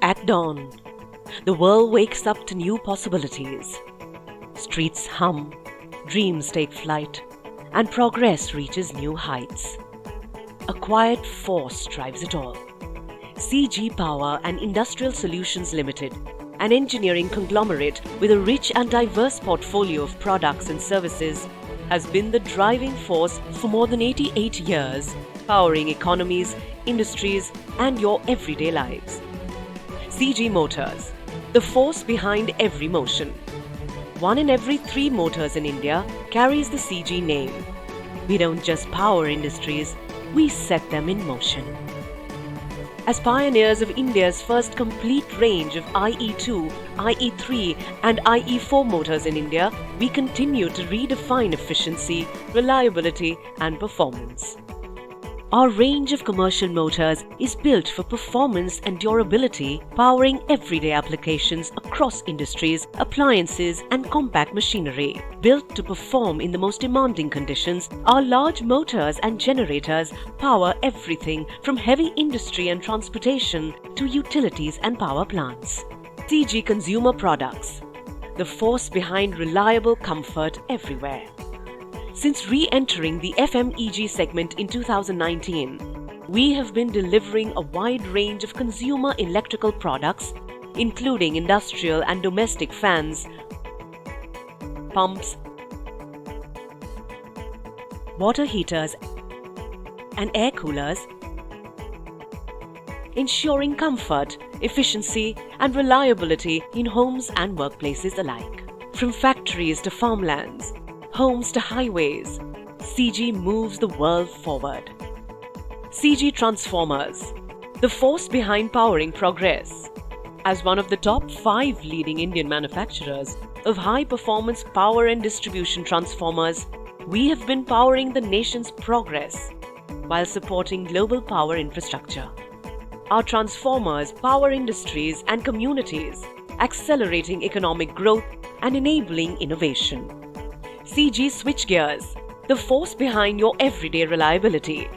At dawn, the world wakes up to new possibilities. Streets hum, dreams take flight, and progress reaches new heights. A quiet force drives it all. CG Power and Industrial Solutions Limited, an engineering conglomerate with a rich and diverse portfolio of products and services, has been the driving force for more than 88 years, powering economies, industries, and your everyday lives. CG Motors, the force behind every motion. 1 in every 3 motors in India carries the CG name. We don't just power industries, we set them in motion. As pioneers of India's first complete range of IE2, IE3 and IE4 motors in India, we continue to redefine efficiency, reliability and performance. Our range of commercial motors is built for performance and durability, powering everyday applications across industries, appliances and compact machinery. Built to perform in the most demanding conditions, our large motors and generators power everything from heavy industry and transportation to utilities and power plants. CG Consumer Products, the force behind reliable comfort everywhere. Since re-entering the FMEG segment in 2019, we have been delivering a wide range of consumer electrical products, including industrial and domestic fans, pumps, water heaters, and air coolers, ensuring comfort, efficiency, and reliability in homes and workplaces alike. From factories to farmlands, homes to highways, CG moves the world forward. CG Transformers, the force behind powering progress. As one of the top 5 leading Indian manufacturers of high-performance power and distribution transformers, we have been powering the nation's progress while supporting global power infrastructure. Our transformers power industries and communities, accelerating economic growth and enabling innovation. CG Switchgears, the force behind your everyday reliability.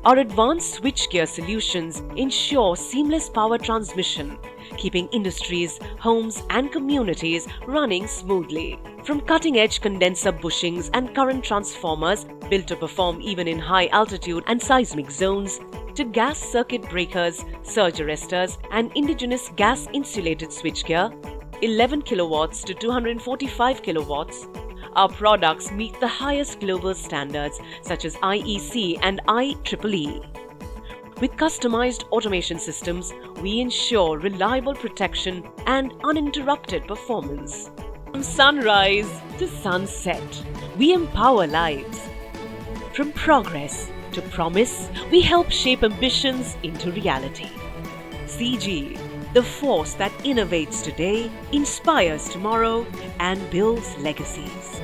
Our advanced switchgear solutions ensure seamless power transmission, keeping industries, homes and communities running smoothly. From cutting-edge condenser bushings and current transformers built to perform even in high altitude and seismic zones, to gas circuit breakers, surge arresters and indigenous gas-insulated switchgear, 11 kilowatts to 245 kilowatts, our products meet the highest global standards such as IEC and IEEE. With customized automation systems, we ensure reliable protection and uninterrupted performance. From sunrise to sunset, we empower lives. From progress to promise, we help shape ambitions into reality. CG, the force that innovates today, inspires tomorrow, and builds legacies.